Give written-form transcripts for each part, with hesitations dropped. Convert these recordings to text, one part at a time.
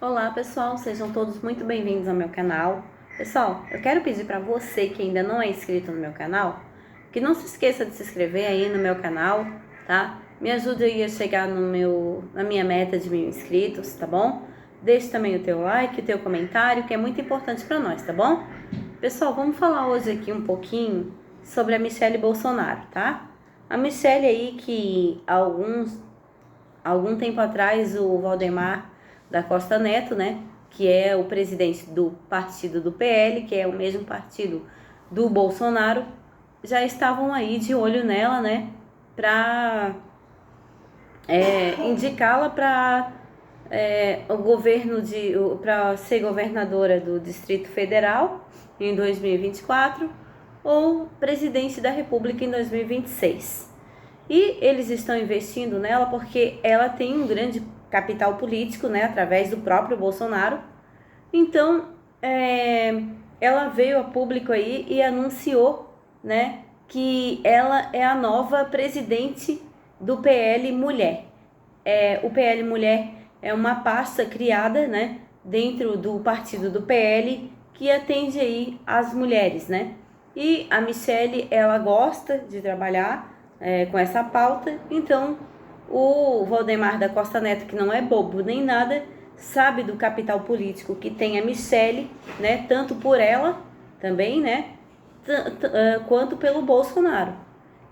Olá pessoal, sejam todos muito bem-vindos ao meu canal. Pessoal, eu quero pedir para você que ainda não é inscrito no meu canal, que não se esqueça de se inscrever aí no meu canal, tá? Me ajude aí a chegar na minha meta de 1000 inscritos, tá bom? Deixe também o teu like, o teu comentário, que é muito importante para nós, tá bom? Pessoal, vamos falar hoje aqui um pouquinho sobre a Michelle Bolsonaro, tá? A Michelle aí que algum tempo atrás o Valdemar da Costa Neto, né, que é o presidente do partido do PL, que é o mesmo partido do Bolsonaro, já estavam aí de olho nela, né, para indicá-la para o governo para ser governadora do Distrito Federal em 2024 ou presidente da República em 2026. E eles estão investindo nela porque ela tem um grande capital político, né, através do próprio Bolsonaro. Então, ela veio a público aí e anunciou, né, que ela é a nova presidente do PL Mulher. O PL Mulher é uma pasta criada, né, dentro do partido do PL que atende aí as mulheres, né? E a Michelle, ela gosta de trabalhar com essa pauta, então o Valdemar da Costa Neto, que não é bobo nem nada, sabe do capital político que tem a Michelle, né, tanto por ela também, né, quanto pelo Bolsonaro,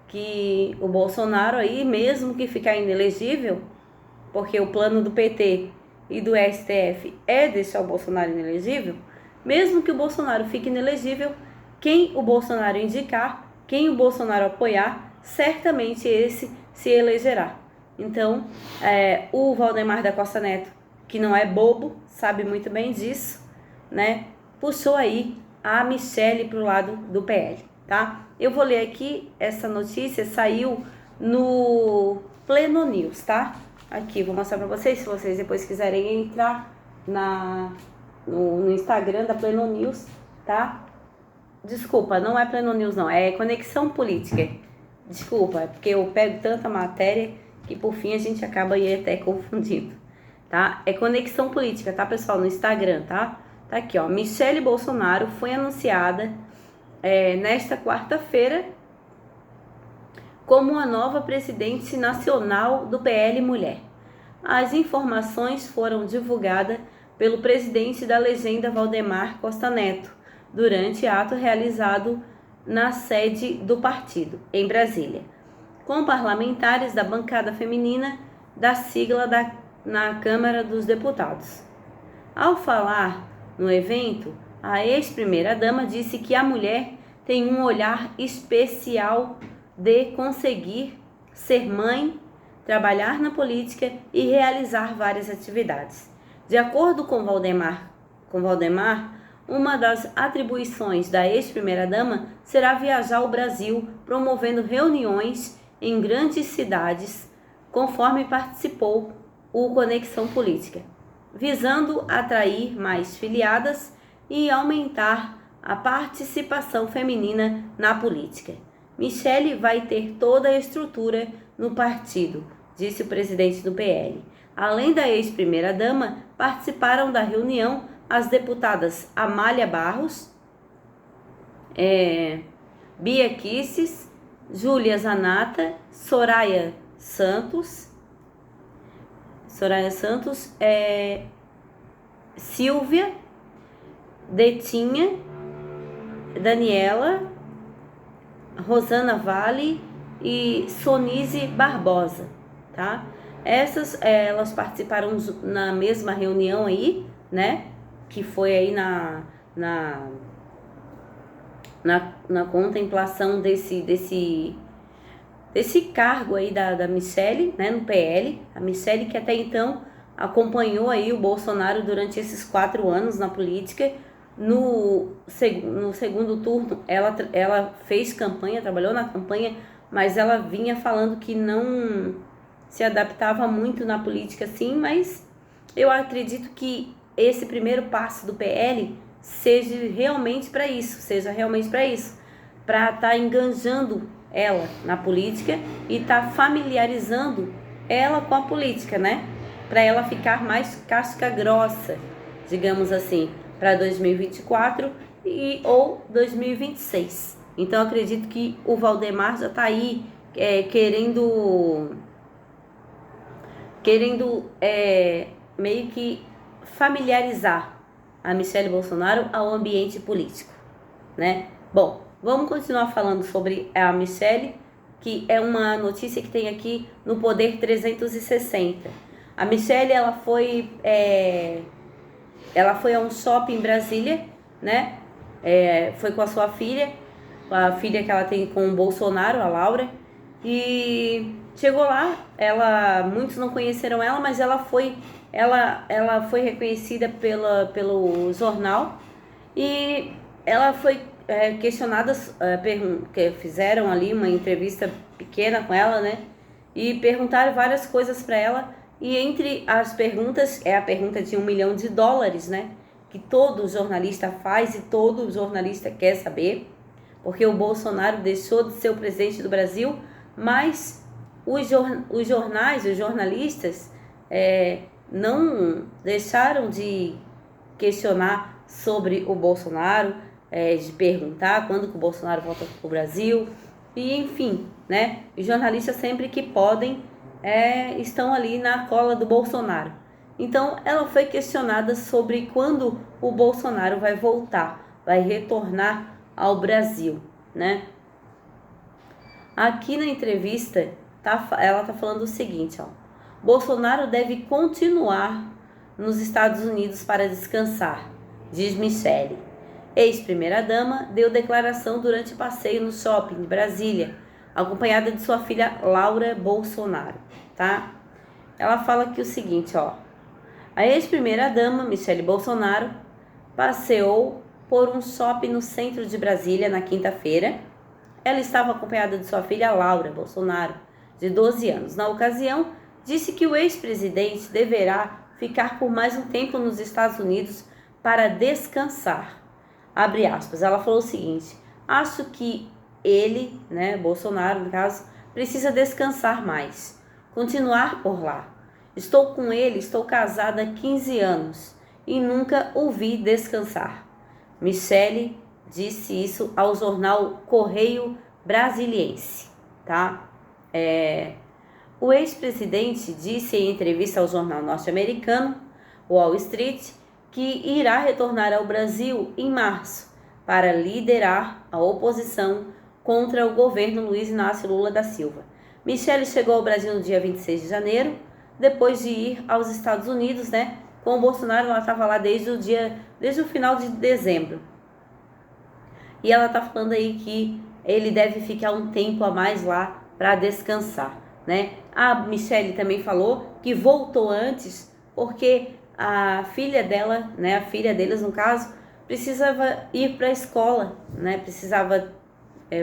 que o Bolsonaro aí, mesmo que ficar inelegível, porque o plano do PT e do STF é deixar o Bolsonaro inelegível, mesmo que o Bolsonaro fique inelegível, quem o Bolsonaro indicar, quem o Bolsonaro apoiar, certamente esse se elegerá. Então, o Valdemar da Costa Neto, que não é bobo, sabe muito bem disso, né? Puxou aí a Michelle para o lado do PL, tá? Eu vou ler aqui, essa notícia saiu no Pleno News, tá? Aqui, vou mostrar para vocês, se vocês depois quiserem entrar no Instagram da Pleno News, tá? Desculpa, não é Pleno News não, é Conexão Política. Desculpa, é porque eu pego tanta matéria que por fim a gente acaba aí até confundindo, tá? É Conexão Política, tá, pessoal? No Instagram, tá? Tá aqui, ó. Michelle Bolsonaro foi anunciada nesta quarta-feira como a nova presidente nacional do PL Mulher. As informações foram divulgadas pelo presidente da legenda Valdemar Costa Neto durante ato realizado na sede do partido, em Brasília, com parlamentares da bancada feminina da sigla na Câmara dos Deputados. Ao falar no evento, a ex-primeira-dama disse que a mulher tem um olhar especial de conseguir ser mãe, trabalhar na política e realizar várias atividades. De acordo com Valdemar, uma das atribuições da ex-primeira-dama será viajar ao Brasil promovendo reuniões em grandes cidades, conforme participou o Conexão Política, visando atrair mais filiadas e aumentar a participação feminina na política. Michelle vai ter toda a estrutura no partido, disse o presidente do PL. Além da ex-primeira-dama, participaram da reunião as deputadas Amália Barros, Bia Kicis, Júlia Zanata, Soraya Santos, Silvia, Detinha, Daniela, Rosana Vale e Sonise Barbosa, tá? Elas participaram na mesma reunião aí, né? Que foi aí na contemplação desse cargo aí da Michelle, né, no PL. A Michelle que até então acompanhou aí o Bolsonaro durante esses 4 anos na política. No segundo turno, ela fez campanha, trabalhou na campanha, mas ela vinha falando que não se adaptava muito na política assim, mas eu acredito que esse primeiro passo do PL seja realmente para isso, para estar enganjando ela na política e estar familiarizando ela com a política, né? para ela ficar mais casca grossa, digamos assim, para 2024 ou 2026. Então eu acredito que o Valdemar já está aí querendo meio que familiarizar a Michelle Bolsonaro ao ambiente político, né? Bom, vamos continuar falando sobre a Michelle, que é uma notícia que tem aqui no Poder 360. A Michelle, ela foi a um shopping em Brasília, né? Foi com a sua filha, com a filha que ela tem com o Bolsonaro, a Laura, e chegou lá. Muitos não conheceram ela, mas ela foi reconhecida pelo jornal, e ela foi questionada, que fizeram ali uma entrevista pequena com ela, né? E perguntaram várias coisas para ela. E entre as perguntas, a pergunta de $1 milhão, né? Que todo jornalista faz e todo jornalista quer saber, porque o Bolsonaro deixou de ser o presidente do Brasil, mas os jornalistas não deixaram de questionar sobre o Bolsonaro, de perguntar quando que o Bolsonaro volta para o Brasil, e enfim, né? Os jornalistas sempre que podem estão ali na cola do Bolsonaro. Então ela foi questionada sobre quando o Bolsonaro vai voltar, vai retornar ao Brasil, né? Aqui na entrevista ela está falando o seguinte, ó: Bolsonaro deve continuar nos Estados Unidos para descansar, diz Michelle. Ex-primeira-dama deu declaração durante passeio no shopping de Brasília, acompanhada de sua filha Laura Bolsonaro, tá? Ela fala aqui o seguinte, ó: a ex-primeira-dama Michelle Bolsonaro passeou por um shopping no centro de Brasília na quinta-feira. Ela estava acompanhada de sua filha Laura Bolsonaro, de 12 anos. Na ocasião, disse que o ex-presidente deverá ficar por mais um tempo nos Estados Unidos para descansar. Abre aspas. Ela falou o seguinte: acho que ele, né, Bolsonaro no caso, precisa descansar mais, continuar por lá. Estou com ele, estou casada há 15 anos e nunca o vi descansar. Michelle disse isso ao jornal Correio Brasiliense, tá? O ex-presidente disse em entrevista ao jornal norte-americano Wall Street que irá retornar ao Brasil em março para liderar a oposição contra o governo Luiz Inácio Lula da Silva. Michelle chegou ao Brasil no dia 26 de janeiro, depois de ir aos Estados Unidos, né? Com o Bolsonaro, ela estava lá desde o final de dezembro. E ela está falando aí que ele deve ficar um tempo a mais lá para descansar, né? A Michelle também falou que voltou antes porque a filha dela, né, a filha deles no caso, precisava ir para a escola, né? Precisava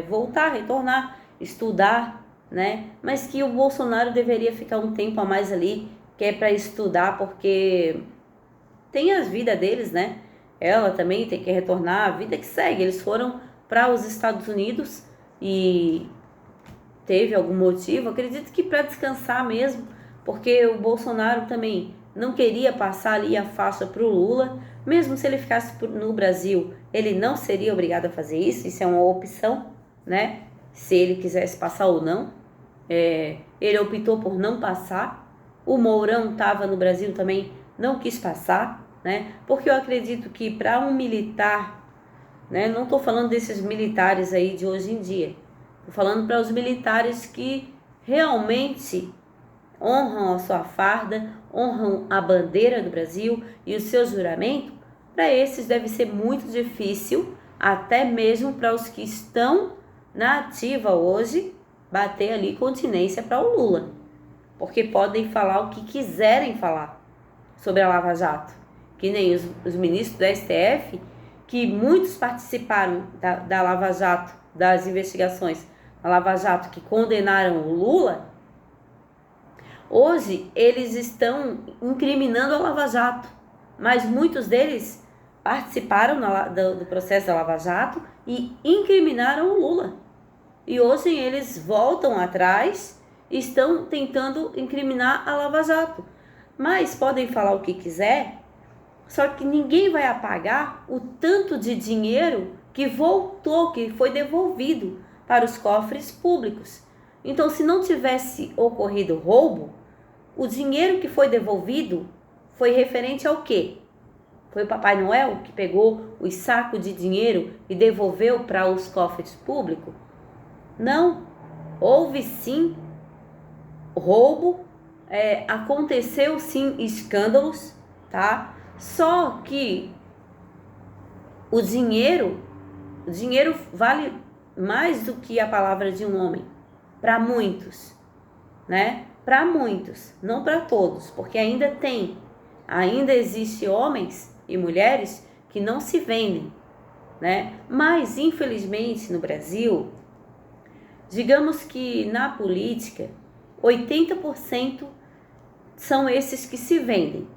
voltar, retornar, estudar, né? Mas que o Bolsonaro deveria ficar um tempo a mais ali, que é para estudar, porque tem as vidas deles, né? Ela também tem que retornar, a vida que segue. Eles foram para os Estados Unidos e teve algum motivo, acredito que para descansar mesmo, porque o Bolsonaro também não queria passar ali a faixa para o Lula. Mesmo se ele ficasse no Brasil, ele não seria obrigado a fazer isso é uma opção, né? Se ele quisesse passar ou não. Ele optou por não passar. O Mourão estava no Brasil também, não quis passar, né? Porque eu acredito que para um militar, né? Não estou falando desses militares aí de hoje em dia, estou falando para os militares que realmente honram a sua farda, honram a bandeira do Brasil e o seu juramento. Para esses deve ser muito difícil, até mesmo para os que estão na ativa hoje, bater ali continência para o Lula, porque podem falar o que quiserem falar sobre a Lava Jato, que nem os ministros do STF, que muitos participaram da Lava Jato, das investigações da Lava Jato, que condenaram o Lula. Hoje eles estão incriminando a Lava Jato, mas muitos deles participaram do processo da Lava Jato e incriminaram o Lula. E hoje eles voltam atrás e estão tentando incriminar a Lava Jato. Mas podem falar o que quiser, só que ninguém vai apagar o tanto de dinheiro que voltou, que foi devolvido para os cofres públicos. Então, se não tivesse ocorrido roubo, o dinheiro que foi devolvido foi referente ao quê? Foi o Papai Noel que pegou os sacos de dinheiro e devolveu para os cofres públicos? Não, houve sim roubo, aconteceu sim escândalos, tá? Só que o dinheiro vale mais do que a palavra de um homem, para muitos, né? Para muitos, não para todos, porque ainda existe homens e mulheres que não se vendem, né? Mas infelizmente no Brasil, digamos que na política, 80% são esses que se vendem,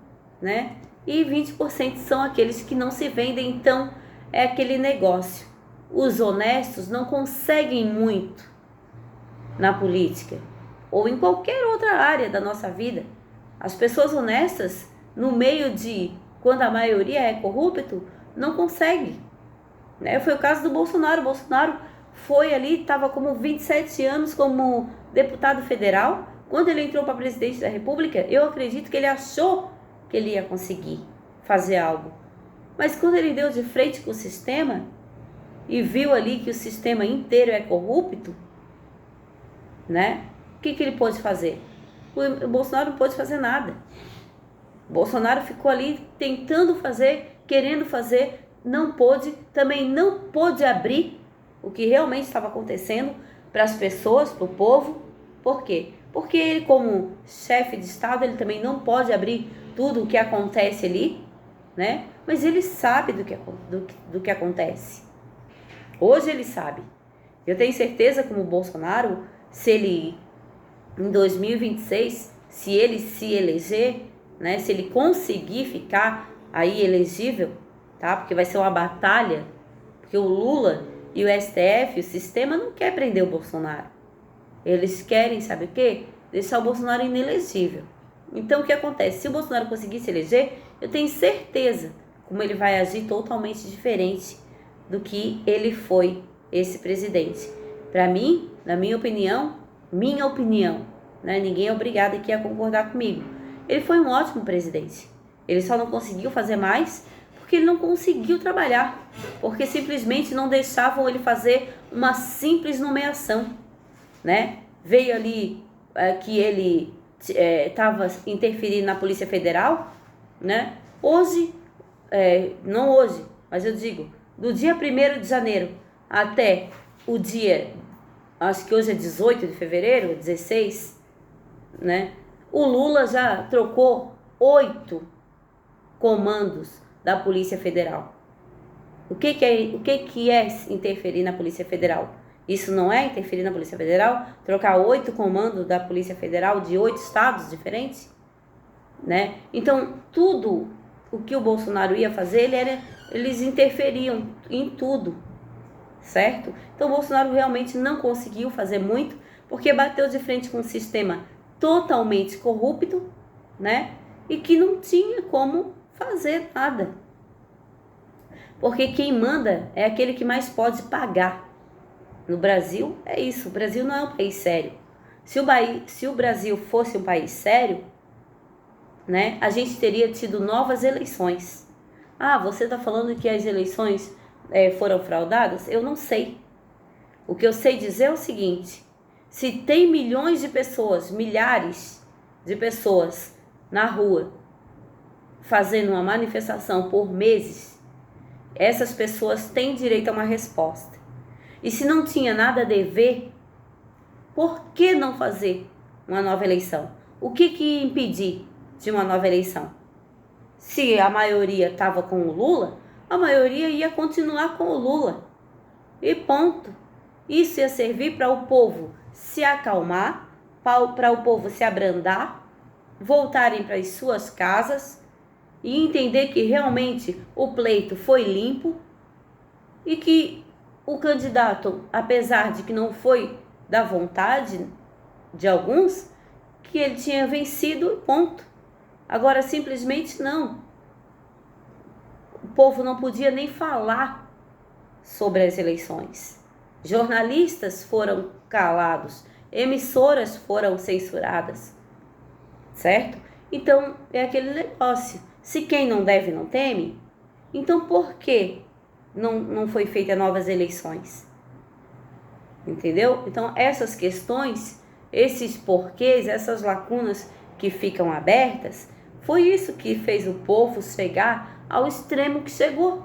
né? E 20% são aqueles que não se vendem. Então é aquele negócio. Os honestos não conseguem muito na política ou em qualquer outra área da nossa vida. As pessoas honestas, no meio de quando a maioria é corrupto, não conseguem, né? Foi o caso do Bolsonaro. O Bolsonaro foi ali, estava como 27 anos como deputado federal. Quando ele entrou para presidente da República, eu acredito que ele achou que ele ia conseguir fazer algo. Mas quando ele deu de frente com o sistema e viu ali que o sistema inteiro é corrupto, né? O que ele pôde fazer? O Bolsonaro não pôde fazer nada. O Bolsonaro ficou ali tentando fazer, querendo fazer, não pôde, também não pôde abrir o que realmente estava acontecendo para as pessoas, para o povo. Por quê? Porque ele, como chefe de Estado, ele também não pode abrir tudo o que acontece ali, né? Mas ele sabe do que acontece. Hoje ele sabe. Eu tenho certeza, como o Bolsonaro, se ele, em 2026, se ele se eleger, né? Se ele conseguir ficar aí elegível, tá? Porque vai ser uma batalha, porque o Lula e o STF, o sistema, não quer prender o Bolsonaro. Eles querem, sabe o quê? Deixar o Bolsonaro inelegível. Então, o que acontece? Se o Bolsonaro conseguir se eleger, eu tenho certeza como ele vai agir totalmente diferente do que ele foi, esse presidente. Para mim, na minha opinião, né? Ninguém é obrigado aqui a concordar comigo. Ele foi um ótimo presidente. Ele só não conseguiu fazer mais porque ele não conseguiu trabalhar, porque simplesmente não deixavam ele fazer uma simples nomeação, né? Veio ali que ele estava interferindo na Polícia Federal, né? Hoje, não hoje, mas eu digo, do dia 1º de janeiro até o dia, acho que hoje é 18 de fevereiro, 16, né? O Lula já trocou 8 comandos da Polícia Federal. O que é interferir na Polícia Federal? Isso não é interferir na Polícia Federal? Trocar 8 comandos da Polícia Federal de 8 estados diferentes? Né? Então, tudo o que o Bolsonaro ia fazer, eles interferiam em tudo, certo? Então, o Bolsonaro realmente não conseguiu fazer muito, porque bateu de frente com um sistema totalmente corrupto, né? E que não tinha como fazer nada. Porque quem manda é aquele que mais pode pagar. No Brasil é isso, o Brasil não é um país sério. Se o Brasil fosse um país sério, né, a gente teria tido novas eleições. Ah, você está falando que as eleições foram fraudadas? Eu não sei. O que eu sei dizer é o seguinte: se tem milhões de pessoas, milhares de pessoas na rua fazendo uma manifestação por meses, essas pessoas têm direito a uma resposta. E se não tinha nada a dever, por que não fazer uma nova eleição? O que impedir de uma nova eleição? Se a maioria estava com o Lula, a maioria ia continuar com o Lula. E ponto. Isso ia servir para o povo se acalmar, para o povo se abrandar, voltarem para as suas casas e entender que realmente o pleito foi limpo e que o candidato, apesar de que não foi da vontade de alguns, que ele tinha vencido, ponto. Agora, simplesmente não. O povo não podia nem falar sobre as eleições. Jornalistas foram calados, emissoras foram censuradas, certo? Então, é aquele negócio. Se quem não deve não teme, então por que não foi feita novas eleições? Entendeu? Então, essas questões, esses porquês, essas lacunas que ficam abertas, foi isso que fez o povo chegar ao extremo que chegou.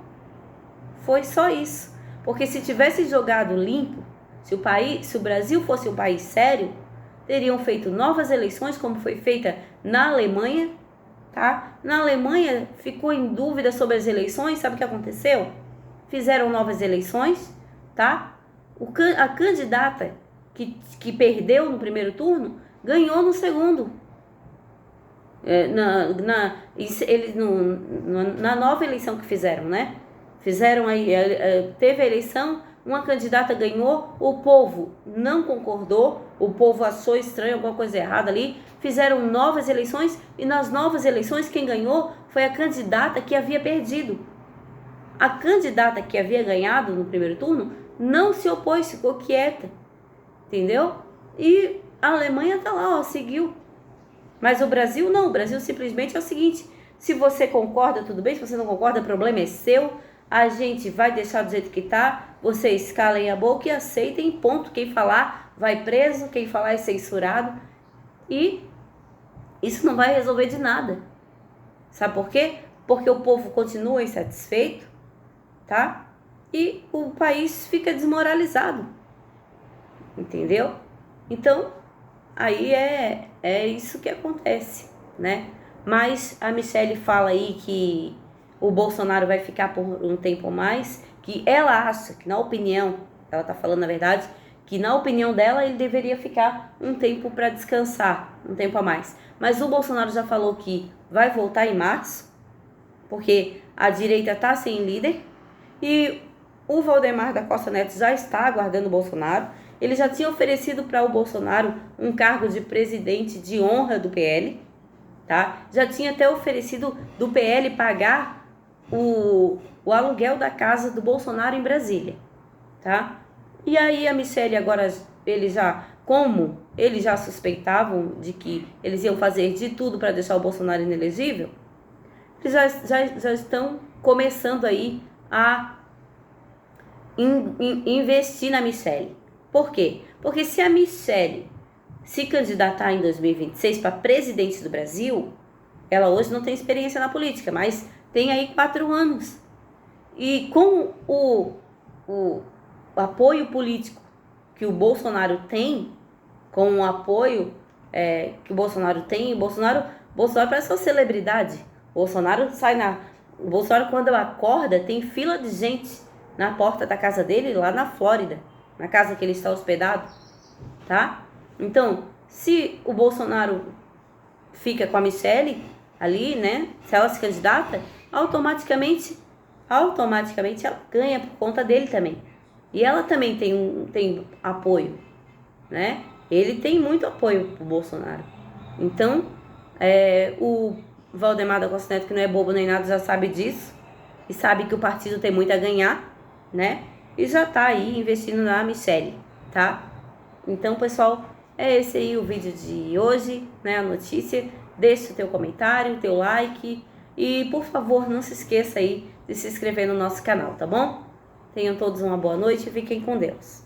Foi só isso. Porque se tivesse jogado limpo, se o Brasil fosse um país sério, teriam feito novas eleições, como foi feita na Alemanha, tá? Na Alemanha ficou em dúvida sobre as eleições, sabe o que aconteceu? Fizeram novas eleições, tá? A candidata que perdeu no primeiro turno ganhou no segundo. Na nova eleição que fizeram, né? Fizeram aí, teve a eleição, uma candidata ganhou, o povo não concordou, o povo achou estranho, alguma coisa errada ali, fizeram novas eleições e nas novas eleições quem ganhou foi a candidata que havia perdido. A candidata que havia ganhado no primeiro turno não se opôs, ficou quieta, entendeu? E a Alemanha tá lá, ó, seguiu. Mas o Brasil não, o Brasil simplesmente é o seguinte, se você concorda, tudo bem, se você não concorda, o problema é seu, a gente vai deixar do jeito que tá, vocês calem a boca e aceitem, ponto. Quem falar vai preso, quem falar é censurado, e isso não vai resolver de nada. Sabe por quê? Porque o povo continua insatisfeito, tá? E o país fica desmoralizado, entendeu? Então, aí é isso que acontece, né? Mas a Michelle fala aí que o Bolsonaro vai ficar por um tempo a mais, que ela acha, que na opinião, ela tá falando a verdade, que na opinião dela ele deveria ficar um tempo para descansar, um tempo a mais. Mas o Bolsonaro já falou que vai voltar em março, porque a direita tá sem líder, e o Valdemar da Costa Neto já está aguardando o Bolsonaro. Ele já tinha oferecido para o Bolsonaro um cargo de presidente de honra do PL, tá? Já tinha até oferecido do PL pagar o aluguel da casa do Bolsonaro em Brasília, tá? E aí a Michelle agora, como eles já suspeitavam de que eles iam fazer de tudo para deixar o Bolsonaro inelegível, eles já estão começando aí a investir na Michelle. Por quê? Porque se a Michelle se candidatar em 2026 para presidente do Brasil, ela hoje não tem experiência na política, mas tem aí 4 anos. E com o apoio político que o Bolsonaro tem, com o apoio que o Bolsonaro tem, o Bolsonaro parece uma celebridade. O Bolsonaro, quando acorda, tem fila de gente na porta da casa dele, lá na Flórida, na casa que ele está hospedado, tá? Então, se o Bolsonaro fica com a Michelle ali, né? Se ela se candidata, automaticamente ela ganha por conta dele também. E ela também tem apoio, né? Ele tem muito apoio pro Bolsonaro. Então, o Valdemar da Costa Neto, que não é bobo nem nada, já sabe disso. E sabe que o partido tem muito a ganhar, né? E já tá aí investindo na Michelle, tá? Então, pessoal, é esse aí o vídeo de hoje, né? A notícia. Deixa o teu comentário, o teu like. E, por favor, não se esqueça aí de se inscrever no nosso canal, tá bom? Tenham todos uma boa noite e fiquem com Deus.